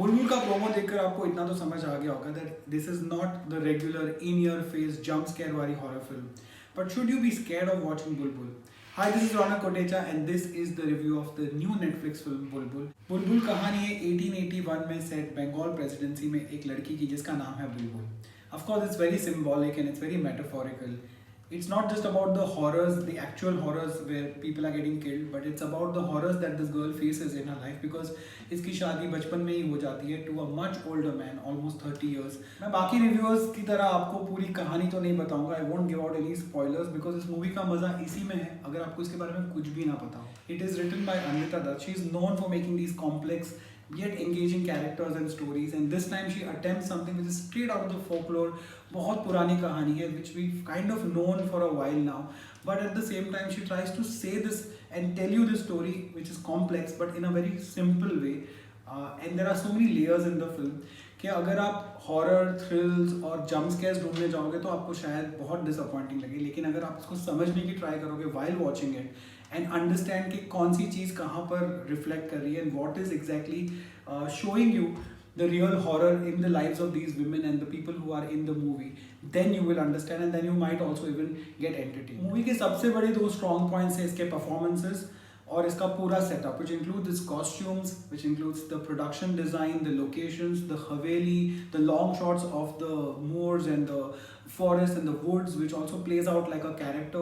बुलबुल का प्रोमो देखकर आपको इतना तो समझ आ गया होगा that this is not the regular in your face jump scare वाली horror film, but should you be scared of watching Bulbbul? Hi, this is Ronak Kotecha and this is the review of the new Netflix film Bulbul. बुलबुल कहानी है 1881 में set Bengal presidency में एक लड़की की जिसका नाम है बुलबुल. Of course, it's very symbolic and it's very metaphorical. It's not just about the horrors, the actual horrors where people are getting killed, but it's about the horrors that this girl faces in her life because इसकी शादी बचपन में ही हो जाती है to a much older man, almost 30 years. मैं बाकी reviewers की तरह आपको पूरी कहानी तो नहीं बताऊंगा. I won't give out any spoilers because इस मूवी का मजा इसी में है अगर आपको इसके बारे में कुछ भी ना पता हो. It is written by Amrita Dutt. She is known for making these complex yet engaging characters and stories, and this time she attempts something which is straight out of the folklore. बहुत पुरानी कहानी है which we've kind of known for a while now, but at the same time she tries to say this and tell you this story which is complex but in a very simple way, and there are so many layers in the film कि अगर आप horror thrills और jump scares ढूंढने जाओगे तो आपको शायद बहुत डिसअपॉइंटिंग लगे, लेकिन अगर आप इसको समझने की ट्राई करोगे while watching it and understand कि कौन सी चीज़ कहाँ पर रिफ्लेक्ट कर रही है and what is exactly showing you the real horror in the lives of these women and the people who are in the movie, then you will understand and then you might also even get entertained. Movie के सबसे बड़े दो strong points है इसके performances और इसका पूरा setup, which includes its costumes, which includes the production design, the locations, the haveli, the long shots of the moors and the forest and the woods, which also plays out like a character.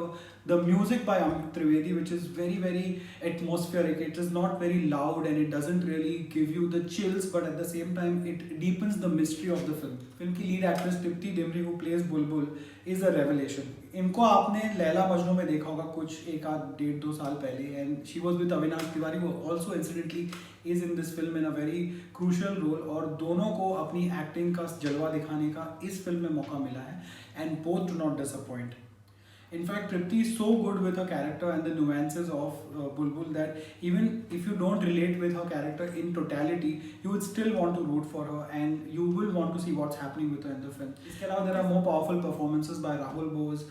The music by Amit Trivedi, which is very very atmospheric. It is not very loud and it doesn't really give you the chills, but at the same time it deepens the mystery of the film. Film की lead actress Tipti Dimri, who plays Bulbul, is a revelation. इनको आपने लैला मजनू में देखा होगा कुछ एक आध डेढ़ दो साल पहले, and she was with Avinash Tiwari, who also incidentally is in this film in a very crucial role. और दोनों को अपनी एक्टिंग का जलवा दिखाने का इस फिल्म में मौका मिला है and both do not disappoint. In fact, Tripti is so good with her character and the nuances of Bulbul that even if you don't relate with her character in totality, you would still want to root for her and you will want to see what's happening with her in the film. इसके अलावा there are more powerful performances by Rahul Bose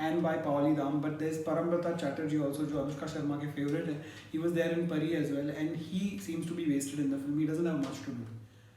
and by Pauli Ram, but there's Parambrata Chatterjee also, जो अनुष्का शर्मा के favorite है. He was there in Pari as well and he seems to be wasted in the film. He doesn't have much to do.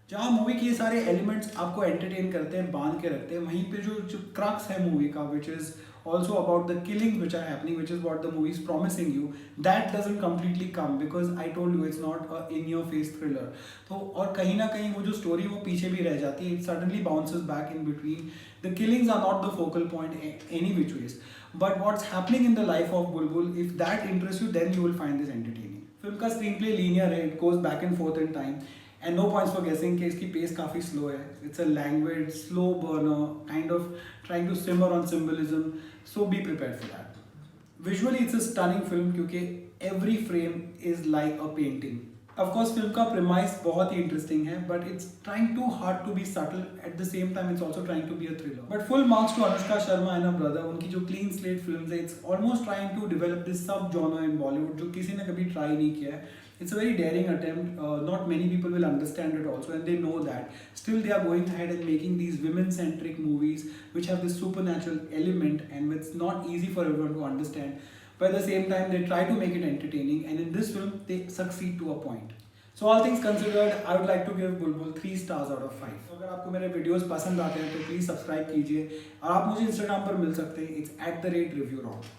जहाँ movie के ये सारे elements आपको entertain करते हैं, बांध के रखते हैं, वहीं पे जो क्रक्स है मूवी का, which is also about the killings which are happening, which is what the movie is promising you, that doesn't completely come because I told you it's not a in your face thriller. तो और कहीं ना कहीं वो जो story वो पीछे भी रह जाती है. It suddenly bounces back in between. The killings are not the focal point any which ways, but what's happening in the life of Bulbul, if that interests you, then you will find this entertaining. Film का screen play linear है, it goes back and forth in time. And no points for guessing कि इसकी pace काफ़ी slow है. It's a languid, slow burner, kind of trying to simmer on symbolism. So be prepared for that. Visually, it's a stunning film क्योंकि every frame is like a painting. Of course, film का premise बहुत ही interesting है, but it's trying too hard to be subtle. At the same time, it's also trying to be a thriller. But full marks to Anushka Sharma and her brother. उनकी जो clean slate films है, it's almost trying to develop this sub-genre in Bollywood जो किसी ने कभी try नहीं किया है. It's a very daring attempt. Not many people will understand it also, and they know that. Still, they are going ahead and making these women-centric movies which have this supernatural element, and it's not easy for everyone to understand. But at the same time, they try to make it entertaining, and in this film, they succeed to a point. So all things considered, I would like to give Bulbul 3 stars out of 5. अगर आपको मेरे videos पसंद आते हैं तो please subscribe कीजिए और आप मुझे इंस्टाग्राम पर मिल सकते हैं. It's @reviewrock.